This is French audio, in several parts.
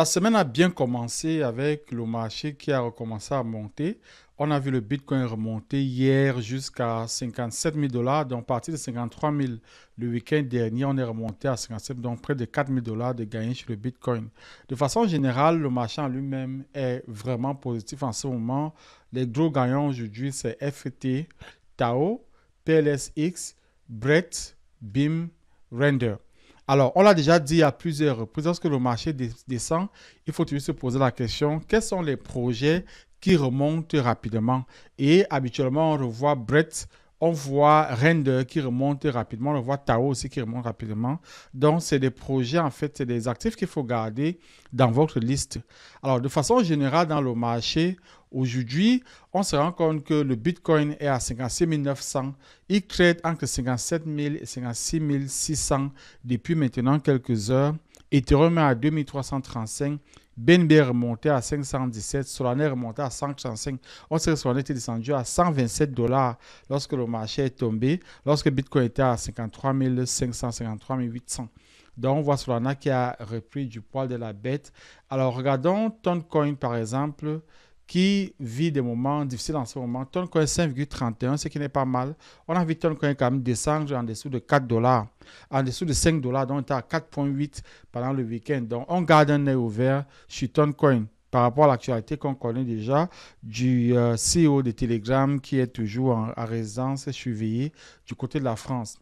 La semaine a bien commencé avec le marché qui a recommencé à monter. On a vu le Bitcoin remonter hier jusqu'à 57 000 dollars. Donc, à partir de 53 000 le week-end dernier, on est remonté à 57 000, donc près de 4 000 dollars de gains sur le Bitcoin. De façon générale, le marché en lui-même est vraiment positif en ce moment. Les gros gagnants aujourd'hui, c'est FT, Tao, PLSX, Brett, BIM, Render. Alors, on l'a déjà dit à plusieurs reprises, lorsque le marché descend, il faut toujours se poser la question, quels sont les projets qui remontent rapidement? Et habituellement, on revoit Brett, on voit Render qui remonte rapidement, on voit Tao aussi qui remonte rapidement. Donc, c'est des projets, en fait, c'est des actifs qu'il faut garder dans votre liste. Alors, de façon générale, dans le marché, aujourd'hui, on se rend compte que le Bitcoin est à 56 900. Il trade entre 57 000 et 56 600 depuis maintenant quelques heures. Ethereum est à 2335. BNB est remonté à 517. Solana est remonté à 135. On sait que Solana était descendu à 127 dollars lorsque le marché est tombé, lorsque Bitcoin était à 53 500, 53 800. Donc, on voit Solana qui a repris du poil de la bête. Alors, regardons Toncoin, par exemple, qui vit des moments difficiles en ce moment. Toncoin 5,31, ce qui n'est pas mal. On a vu Toncoin quand même descendre en dessous de 4 dollars, en dessous de 5 dollars, donc on était à 4,8 pendant le week-end. Donc, on garde un œil ouvert sur Toncoin par rapport à l'actualité qu'on connaît déjà du CEO de Telegram qui est toujours en résidence surveillée du côté de la France.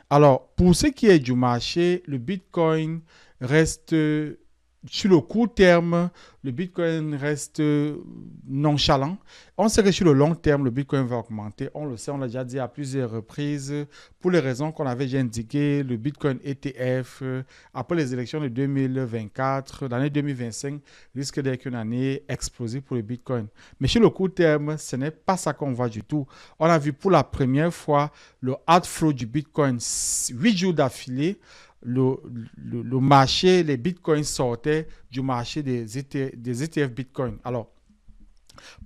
Alors, pour ce qui est du marché, le Bitcoin reste sur le court terme, le Bitcoin reste nonchalant. On sait que sur le long terme, le Bitcoin va augmenter. On le sait, on l'a déjà dit à plusieurs reprises. Pour les raisons qu'on avait déjà indiquées, le Bitcoin ETF, après les élections de 2024, l'année 2025 risque d'être une année explosive pour le Bitcoin. Mais sur le court terme, ce n'est pas ça qu'on voit du tout. On a vu pour la première fois le outflow du Bitcoin 8 jours d'affilée. Le marché, les bitcoins sortaient du marché des ETF Bitcoin. Alors,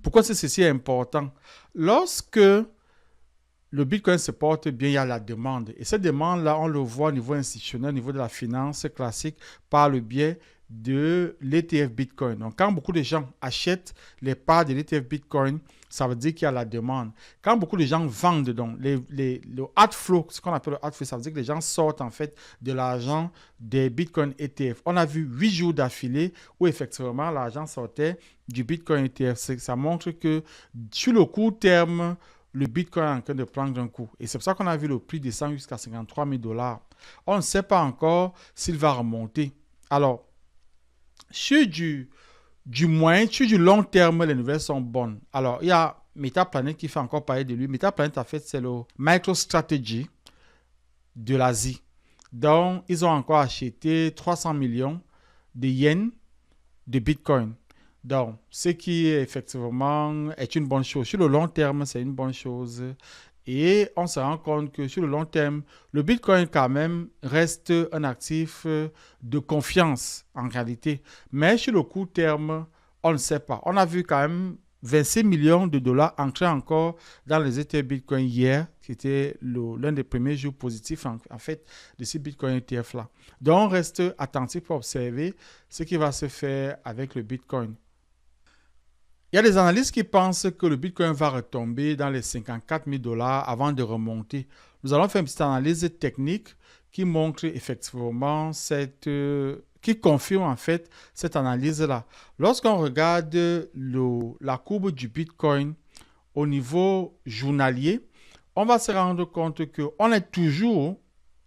pourquoi ceci est important? Lorsque le Bitcoin se porte bien, il y a la demande. Et cette demande-là, on le voit au niveau institutionnel, au niveau de la finance classique, par le biais de l'ETF Bitcoin. Donc, quand beaucoup de gens achètent les parts de l'ETF Bitcoin, ça veut dire qu'il y a la demande. Quand beaucoup de gens vendent, donc, le outflow, ce qu'on appelle le outflow, ça veut dire que les gens sortent en fait de l'argent des Bitcoin ETF. On a vu 8 jours d'affilée où effectivement l'argent sortait du Bitcoin ETF. Ça montre que sur le court terme, le Bitcoin est en train de prendre un coup. Et c'est pour ça qu'on a vu le prix descendre jusqu'à 53 000 dollars. On ne sait pas encore s'il va remonter. Alors, sur du moyen, sur du long terme, les nouvelles sont bonnes. Alors, il y a Metaplanet qui fait encore parler de lui. Metaplanet, en fait, c'est le MicroStrategy de l'Asie. Donc, ils ont encore acheté 300 millions de yens de Bitcoin. Donc, ce qui effectivement est une bonne chose. Sur le long terme, c'est une bonne chose. Et on se rend compte que sur le long terme, le Bitcoin quand même reste un actif de confiance en réalité. Mais sur le court terme, on ne sait pas. On a vu quand même 26 millions de dollars entrer encore dans les ETF Bitcoin hier, qui était l'un des premiers jours positifs en fait de ces Bitcoin ETF-là. Donc, on reste attentif pour observer ce qui va se faire avec le Bitcoin. Il y a des analystes qui pensent que le Bitcoin va retomber dans les 54 000 dollars avant de remonter. Nous allons faire une petite analyse technique qui montre effectivement qui confirme en fait cette analyse-là. Lorsqu'on regarde la courbe du Bitcoin au niveau journalier, on va se rendre compte qu'on est toujours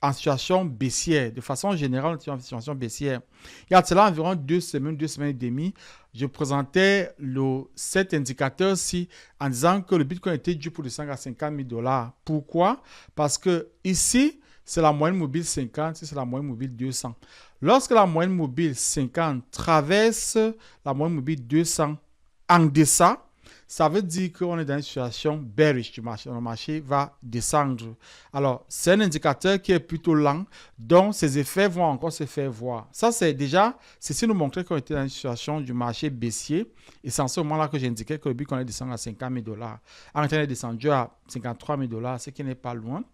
en situation baissière. De façon générale, on est en situation baissière. Il y a cela environ 2 semaines et demie, je présentais cet indicateur-ci en disant que le Bitcoin était dû pour descendre à 50 000 dollars. Pourquoi? Parce que ici, c'est la moyenne mobile 50, ici, c'est la moyenne mobile 200. Lorsque la moyenne mobile 50 traverse la moyenne mobile 200 en deçà, ça veut dire qu'on est dans une situation bearish du marché. Le marché va descendre. Alors, c'est un indicateur qui est plutôt lent, donc ses effets vont encore se faire voir. Ça, c'est ceci nous montrait qu'on était dans une situation du marché baissier. Et c'est en ce moment-là que j'indiquais que le Bitcoin est descendu à 50 000 dollars. En réalité, il est descendu à 53 000 dollars, ce qui n'est pas loin.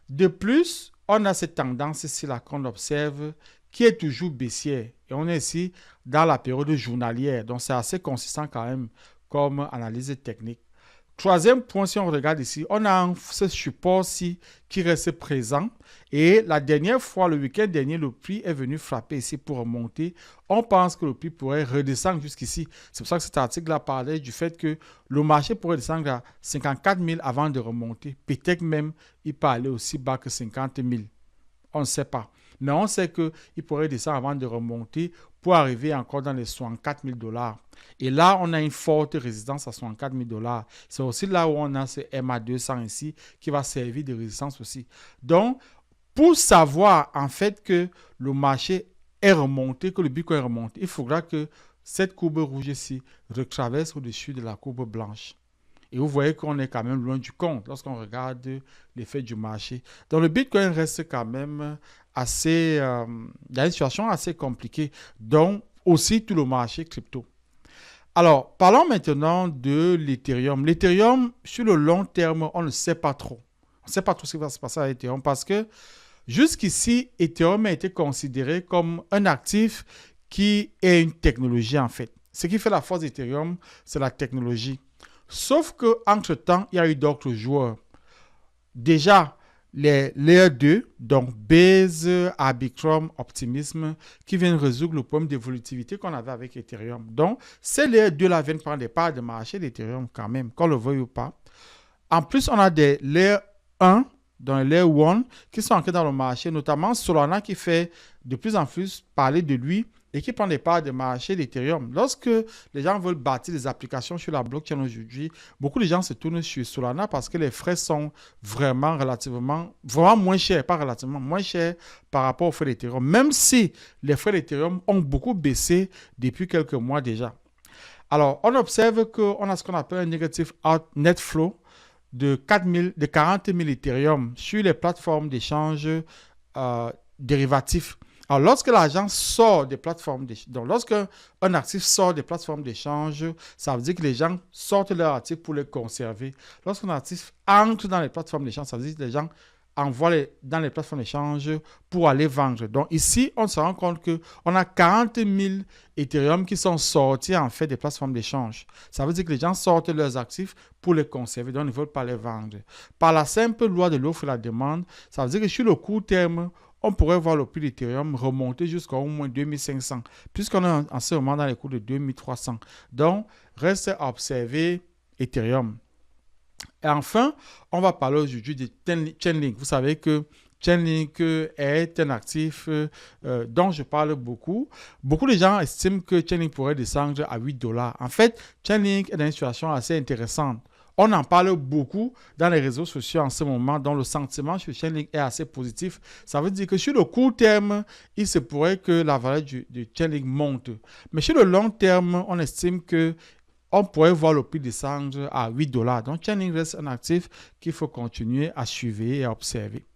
De plus, on a cette tendance ici là qu'on observe qui est toujours baissière. Et on est ici dans la période journalière. Donc, c'est assez consistant quand même comme analyse technique. Troisième point, si on regarde ici, on a ce support-ci qui reste présent. Et la dernière fois, le week-end dernier, le prix est venu frapper ici pour remonter. On pense que le prix pourrait redescendre jusqu'ici. C'est pour ça que cet article-là parlait du fait que le marché pourrait descendre à 54 000 avant de remonter. Peut-être même, il peut aller aussi bas que 50 000. On ne sait pas. Mais on sait qu'il pourrait descendre avant de remonter pour arriver encore dans les 64 000 $. Et là, on a une forte résistance à 64 000 $. C'est aussi là où on a ce MA200 ici qui va servir de résistance aussi. Donc, pour savoir en fait que le marché est remonté, que le Bitcoin est remonté, il faudra que cette courbe rouge ici retraverse au-dessus de la courbe blanche. Et vous voyez qu'on est quand même loin du compte lorsqu'on regarde l'effet du marché. Donc, le Bitcoin reste quand même assez, dans une situation assez compliquée. Donc, aussi tout le marché crypto. Alors, parlons maintenant de l'Ethereum. L'Ethereum, sur le long terme, on ne sait pas trop. On ne sait pas trop ce qui va se passer à Ethereum parce que jusqu'ici, Ethereum a été considéré comme un actif qui est une technologie en fait. Ce qui fait la force d'Ethereum, c'est la technologie. Sauf qu'entre-temps, il y a eu d'autres joueurs. Déjà, les Layer 2, donc Base, Arbitrum, Optimism, qui viennent résoudre le problème de volatilité qu'on avait avec Ethereum. Donc, ces Layer 2-là viennent prendre des parts de marché d'Ethereum quand même, qu'on le veuille ou pas. En plus, on a des Layer 1, dans les Layer 1, qui sont entrés dans le marché, notamment Solana qui fait de plus en plus parler de lui et qui prend des parts de marché d'Ethereum. Lorsque les gens veulent bâtir des applications sur la blockchain aujourd'hui, beaucoup de gens se tournent sur Solana parce que les frais sont vraiment moins chers, pas relativement, moins chers par rapport aux frais d'Ethereum, même si les frais d'Ethereum ont beaucoup baissé depuis quelques mois déjà. Alors, on observe qu'on a ce qu'on appelle un negative net flow de 40 000 Ethereum sur les plateformes d'échange dérivatifs. Alors, lorsque l'argent sort des plateformes d'échange, donc lorsque un actif sort des plateformes d'échange, ça veut dire que les gens sortent leurs actifs pour les conserver. Lorsqu'un actif entre dans les plateformes d'échange, ça veut dire que les gens envoient dans les plateformes d'échange pour aller vendre. Donc ici, on se rend compte qu'on a 40 000 Ethereum qui sont sortis en fait des plateformes d'échange. Ça veut dire que les gens sortent leurs actifs pour les conserver, donc ils ne veulent pas les vendre. Par la simple loi de l'offre et la demande, ça veut dire que sur le court terme, on pourrait voir le prix d'Ethereum remonter jusqu'à au moins 2500, puisqu'on est en ce moment dans les cours de 2300. Donc, reste à observer Ethereum. Et enfin, on va parler aujourd'hui de Chainlink. Vous savez que Chainlink est un actif dont je parle beaucoup. Beaucoup de gens estiment que Chainlink pourrait descendre à 8 $. En fait, Chainlink est dans une situation assez intéressante. On en parle beaucoup dans les réseaux sociaux en ce moment, dont le sentiment sur Chainlink est assez positif. Ça veut dire que sur le court terme, il se pourrait que la valeur de Chainlink monte. Mais sur le long terme, on estime que on pourrait voir le prix descendre à 8 $. Donc, Chainlink reste un actif qu'il faut continuer à suivre et à observer.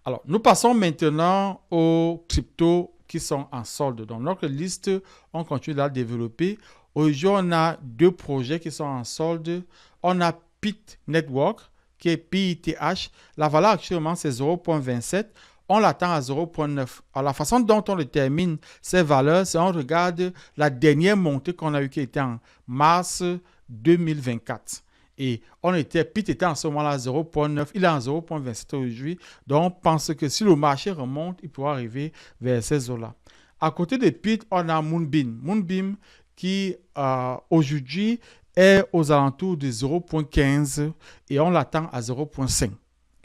Alors, nous passons maintenant aux cryptos qui sont en solde. Donc, notre liste, on continue de la développer. Aujourd'hui, on a deux projets qui sont en solde. On a PIT Network, qui est PITH. La valeur actuellement, c'est 0,27. On l'attend à 0,9. Alors, la façon dont on détermine ces valeurs, c'est on regarde la dernière montée qu'on a eue qui était en mars 2024. Et PIT était en ce moment-là à 0,9. Il est en 0,27 aujourd'hui. Donc, on pense que si le marché remonte, il pourra arriver vers ces eaux-là. À côté de PIT, on a Moonbeam. Moonbeam qui, aujourd'hui, est aux alentours de 0,15 et on l'attend à 0,5.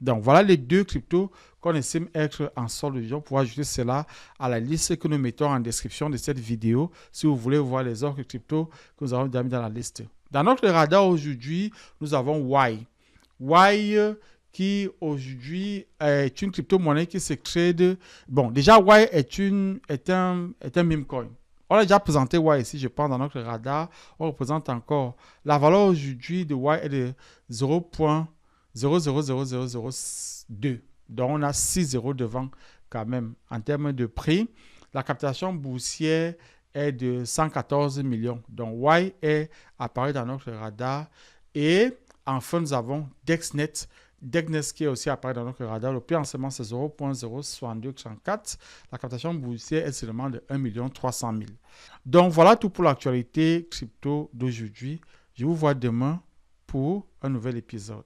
Donc, voilà les deux cryptos qu'on estime être en solde. On pourra ajouter cela à la liste que nous mettons en description de cette vidéo si vous voulez voir les autres cryptos que nous avons déjà mis dans la liste. Dans notre radar aujourd'hui, nous avons Y. Y qui aujourd'hui est une crypto-monnaie qui se trade. Bon, déjà, Y est un meme coin. On a déjà présenté Y ici, je pense, dans notre radar. On représente encore. La valeur aujourd'hui de Y est de 0,000002. Donc, on a 6 zéros devant quand même. En termes de prix, la captation boursière est de 114 millions. Donc, Y apparaît dans notre radar. Et Enfin, nous avons DexNet. DexNet qui est aussi apparu dans notre radar. Le prix en ce moment, c'est 0.06234. La captation boursière est seulement de 1 300 000. Donc, voilà tout pour l'actualité crypto d'aujourd'hui. Je vous vois demain pour un nouvel épisode.